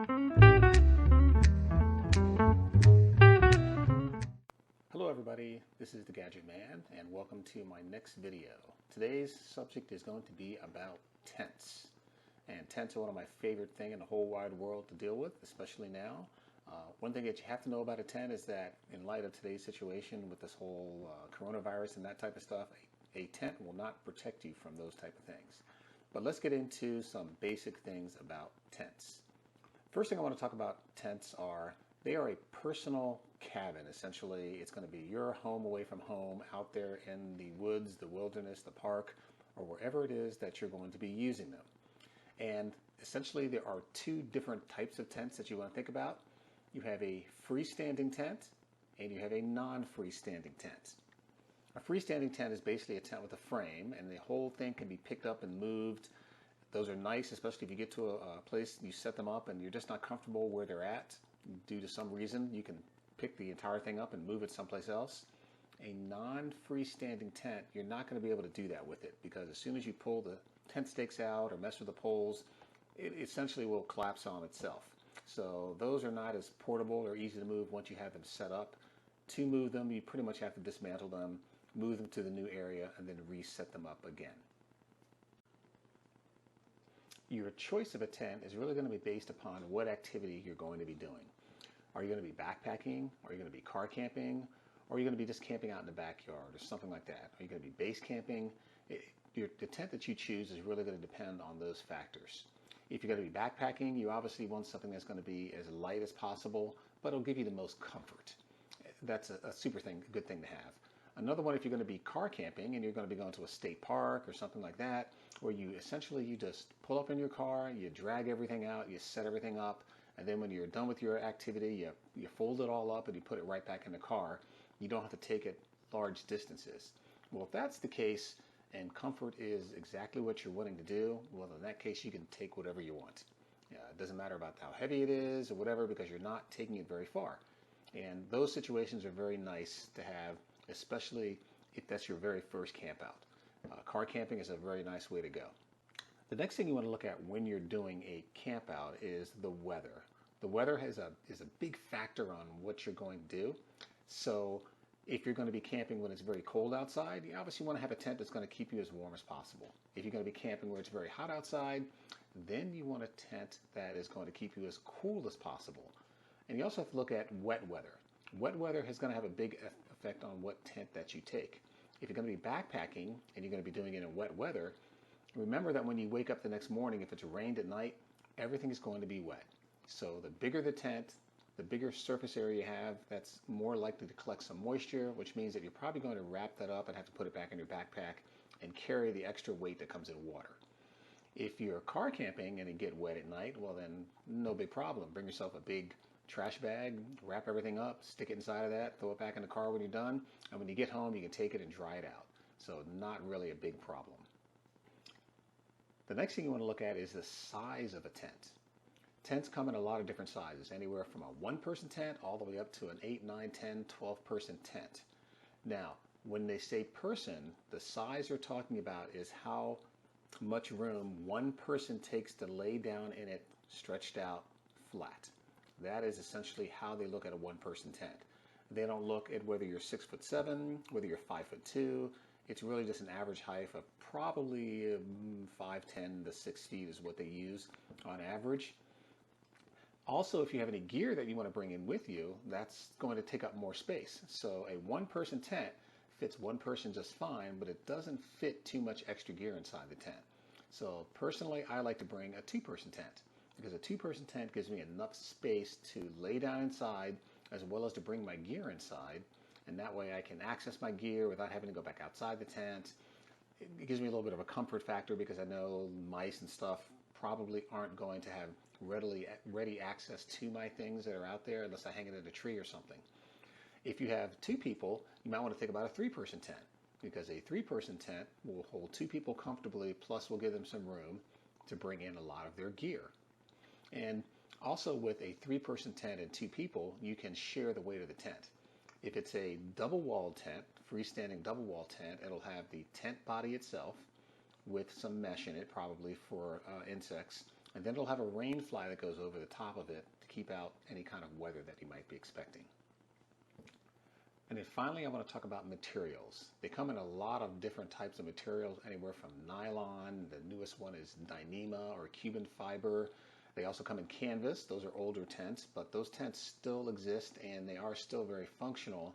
Hello everybody, this is the Gadget Man and welcome to my next video. Today's subject is going to be about tents. And tents are one of my favorite things in the whole wide world to deal with, especially now. One thing that you have to know about a tent is that in light of today's situation with this whole coronavirus and that type of stuff, a tent will not protect you from those type of things. But let's get into some basic things about tents. First thing I want to talk about tents are they are a personal cabin. Essentially, it's going to be your home away from home out there in the woods, the wilderness, the park, or wherever it is that you're going to be using them. And essentially, there are two different types of tents that you want to think about. You have a freestanding tent and you have a non-freestanding tent. A freestanding tent is basically a tent with a frame, and the whole thing can be picked up and moved. Those are nice, especially if you get to a place and you set them up and you're just not comfortable where they're at due to some reason. You can pick the entire thing up and move it someplace else. A non-freestanding tent, you're not going to be able to do that with it, because as soon as you pull the tent stakes out or mess with the poles, it essentially will collapse on itself. So those are not as portable or easy to move once you have them set up. To move them, you pretty much have to dismantle them, move them to the new area, and then reset them up again. Your choice of a tent is really going to be based upon what activity you're going to be doing. Are you going to be backpacking? Are you going to be car camping? Or are you going to be just camping out in the backyard or something like that? Are you going to be base camping? The tent that you choose is really going to depend on those factors. If you're going to be backpacking, you obviously want something that's going to be as light as possible, but it'll give you the most comfort. That's a super good thing to have. Another one, if you're going to be car camping and you're going to be going to a state park or something like that, where you just pull up in your car, you drag everything out, you set everything up, and then when you're done with your activity, you fold it all up and you put it right back in the car. You don't have to take it large distances. Well, if that's the case and comfort is exactly what you're wanting to do, well, in that case, you can take whatever you want. It doesn't matter about how heavy it is or whatever, because you're not taking it very far. And those situations are very nice to have, especially if that's your very first camp out. Car camping is a very nice way to go. The next thing you want to look at when you're doing a camp out is the weather. The weather is a big factor on what you're going to do. So if you're going to be camping when it's very cold outside, you obviously want to have a tent that's going to keep you as warm as possible. If you're going to be camping where it's very hot outside, then you want a tent that is going to keep you as cool as possible. And you also have to look at wet weather. Wet weather is going to have a big effect on what tent that you take. If you're going to be backpacking and you're going to be doing it in wet weather, remember that when you wake up the next morning, if it's rained at night, everything is going to be wet. So the bigger the tent, the bigger surface area you have, that's more likely to collect some moisture, which means that you're probably going to wrap that up and have to put it back in your backpack and carry the extra weight that comes in water. If you're car camping and you get wet at night, well then, no big problem. Bring yourself a big trash bag, wrap everything up, stick it inside of that, throw it back in the car when you're done, and when you get home, you can take it and dry it out. So not really a big problem. The next thing you want to look at is the size of a tent. Tents come in a lot of different sizes, anywhere from a one-person tent all the way up to an 8, 9, 10, 12-person tent. Now, when they say person, the size they're talking about is how much room one person takes to lay down in it stretched out flat. That is essentially how they look at a one-person tent. They don't look at whether you're 6'7", whether you're 5'2". It's really just an average height of probably 5'10" to 6 feet is what they use on average. Also, if you have any gear that you want to bring in with you, that's going to take up more space. So a one-person tent fits one person just fine, but it doesn't fit too much extra gear inside the tent. So personally, I like to bring a two-person tent, because a two-person tent gives me enough space to lay down inside as well as to bring my gear inside, and that way I can access my gear without having to go back outside the tent. It gives me a little bit of a comfort factor, because I know mice and stuff probably aren't going to have ready access to my things that are out there unless I hang it in a tree or something. If you have two people, you might want to think about a three-person tent, because a three-person tent will hold two people comfortably, plus will give them some room to bring in a lot of their gear. And also with a three-person tent and two people, you can share the weight of the tent. If it's a double-walled tent, freestanding double-wall tent, it'll have the tent body itself with some mesh in it, probably for insects, And then it'll have a Rainfly that goes over the top of it to keep out any kind of weather that you might be expecting. And then finally, I want to talk about materials. They come in a lot of different types of materials, anywhere from nylon, the newest one is Dyneema or Cuban fiber. They also come in canvas. Those are older tents, but those tents still exist and they are still very functional,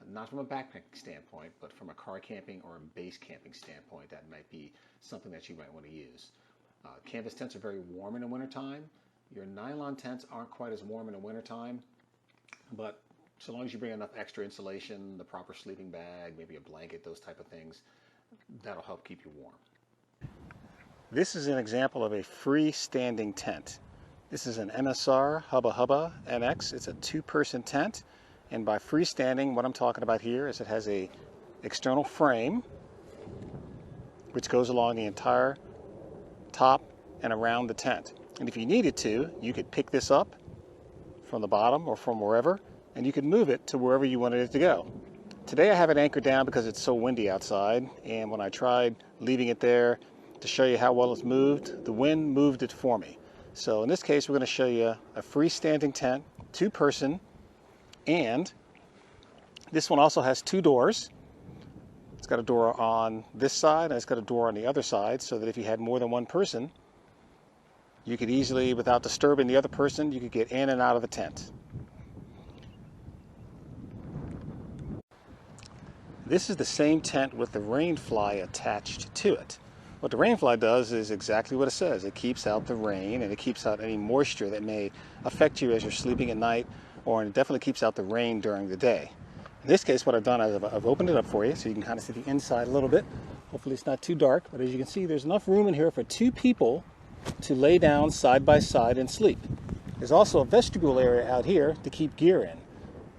not from a backpacking standpoint, but from a car camping or a base camping standpoint. That might be something that you might want to use. Canvas tents are very warm in the wintertime. Your nylon tents aren't quite as warm in the wintertime, but so long as you bring enough extra insulation, the proper sleeping bag, maybe a blanket, those type of things, that'll help keep you warm. This is an example of a freestanding tent. This is an MSR Hubba Hubba NX. It's a 2-person tent, and by freestanding, what I'm talking about here is it has a external frame which goes along the entire top and around the tent. And if you needed to, you could pick this up from the bottom or from wherever, and you could move it to wherever you wanted it to go. Today I have it anchored down because it's so windy outside, and when I tried leaving it there to show you how well it's moved, the wind moved it for me. So in this case, we're going to show you a freestanding tent, 2-person, and this one also has 2 doors. It's got a door on this side, and it's got a door on the other side, so that if you had more than one person, you could easily, without disturbing the other person, you could get in and out of the tent. This is the same tent with the Rainfly attached to it. What the Rainfly does is exactly what it says. It keeps out the rain and it keeps out any moisture that may affect you as you're sleeping at night, or it definitely keeps out the rain during the day. In this case, what I've done is I've opened it up for you so you can kind of see the inside a little bit. Hopefully it's not too dark, but as you can see, there's enough room in here for 2 people to lay down side by side and sleep. There's also a vestibule area out here to keep gear in,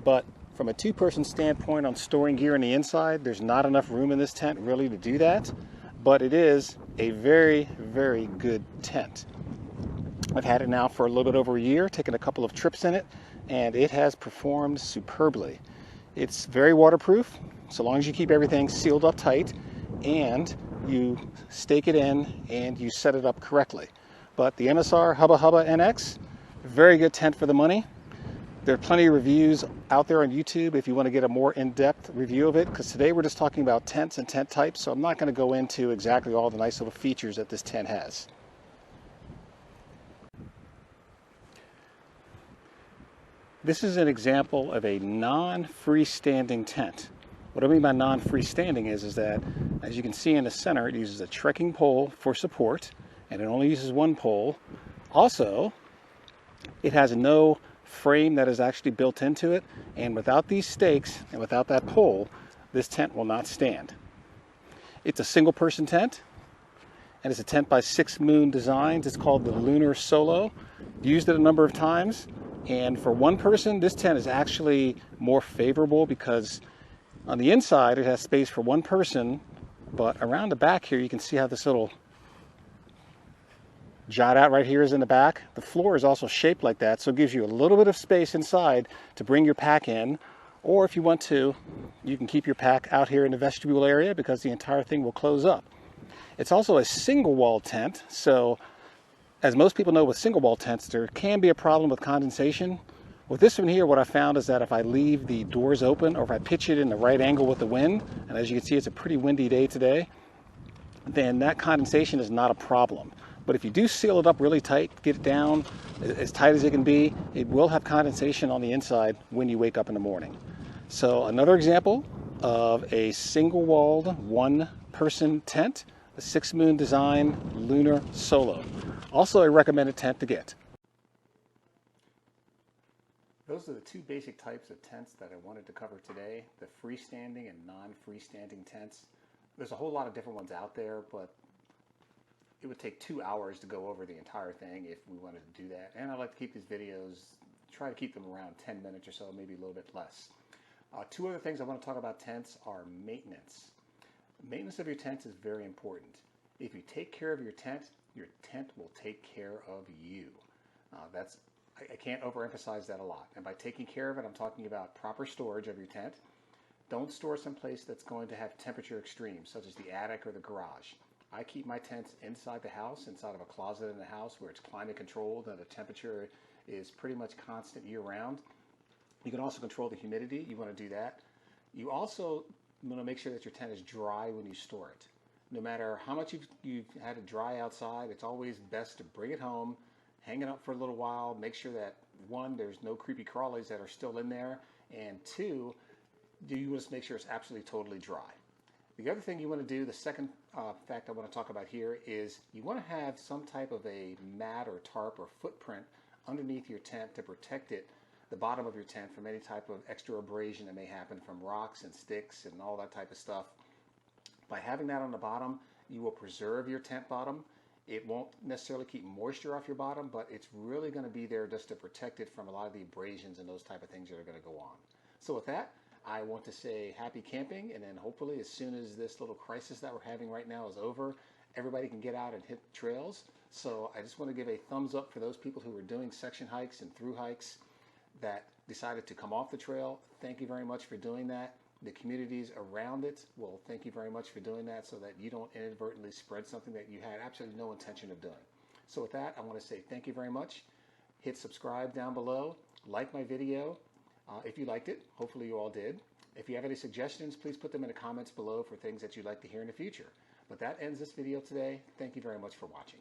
but from a 2-person standpoint on storing gear on the inside, there's not enough room in this tent really to do that, but it is a very, very good tent. I've had it now for a little bit over a year, taken a couple of trips in it, and it has performed superbly. It's very waterproof, so long as you keep everything sealed up tight and you stake it in and you set it up correctly. But the MSR Hubba Hubba NX, very good tent for the money. There are plenty of reviews out there on YouTube if you want to get a more in-depth review of it, because today we're just talking about tents and tent types, so I'm not going to go into exactly all the nice little features that this tent has. This is an example of a non-freestanding tent. What I mean by non-freestanding is that, as you can see in the center, it uses a trekking pole for support, and it only uses 1 pole. Also, it has no frame that is actually built into it, and without these stakes and without that pole, this tent will not stand. It's a 1-person tent, and it's a tent by 6 Moon Designs. It's called the Lunar Solo. Used it a number of times, and for 1 person, this tent is actually more favorable because on the inside it has space for 1 person, but around the back here you can see how this little jot out right here is in the back. The floor is also shaped like that, so it gives you a little bit of space inside to bring your pack in, or if you want to, you can keep your pack out here in the vestibule area because the entire thing will close up. It's also a single wall tent, so as most people know with single wall tents, there can be a problem with condensation. With this one here, what I found is that if I leave the doors open or if I pitch it in the right angle with the wind, and as you can see it's a pretty windy day today, then that condensation is not a problem. But if you do seal it up really tight, get it down as tight as it can be, it will have condensation on the inside when you wake up in the morning. So another example of a single-walled 1-person tent, the 6 Moon Design Lunar Solo. Also a recommended tent to get. Those are the 2 basic types of tents that I wanted to cover today, the freestanding and non-freestanding tents. There's a whole lot of different ones out there, but it would take 2 hours to go over the entire thing if we wanted to do that. And I like to keep these videos, try to keep them around 10 minutes or so, maybe a little bit less. 2 other things I want to talk about tents are maintenance. Maintenance of your tents is very important. If you take care of your tent will take care of you. I can't overemphasize that a lot. And by taking care of it, I'm talking about proper storage of your tent. Don't store someplace that's going to have temperature extremes, such as the attic or the garage. I keep my tents inside the house, inside of a closet in the house where it's climate controlled and the temperature is pretty much constant year round. You can also control the humidity. You want to do that. You also want to make sure that your tent is dry when you store it. No matter how much you've had it dry outside, it's always best to bring it home, hang it up for a little while, make sure that, one, there's no creepy crawlies that are still in there, and two, you want to make sure it's absolutely totally dry. The other thing you want to do, the second fact I want to talk about here, is you want to have some type of a mat or tarp or footprint underneath your tent to protect it, the bottom of your tent, from any type of extra abrasion that may happen from rocks and sticks and all that type of stuff. By having that on the bottom, you will preserve your tent bottom. It won't necessarily keep moisture off your bottom, but it's really going to be there just to protect it from a lot of the abrasions and those type of things that are going to go on. So with that, I want to say happy camping, and then hopefully as soon as this little crisis that we're having right now is over, everybody can get out and hit trails. So I just want to give a thumbs up for those people who are doing section hikes and through hikes that decided to come off the trail. Thank you very much for doing that. The communities around it, well, thank you very much for doing that so that you don't inadvertently spread something that you had absolutely no intention of doing. So with that, I want to say thank you very much. Hit subscribe down below. Like my video if you liked it. Hopefully you all did. If you have any suggestions, please put them in the comments below for things that you'd like to hear in the future. But that ends this video today. Thank you very much for watching.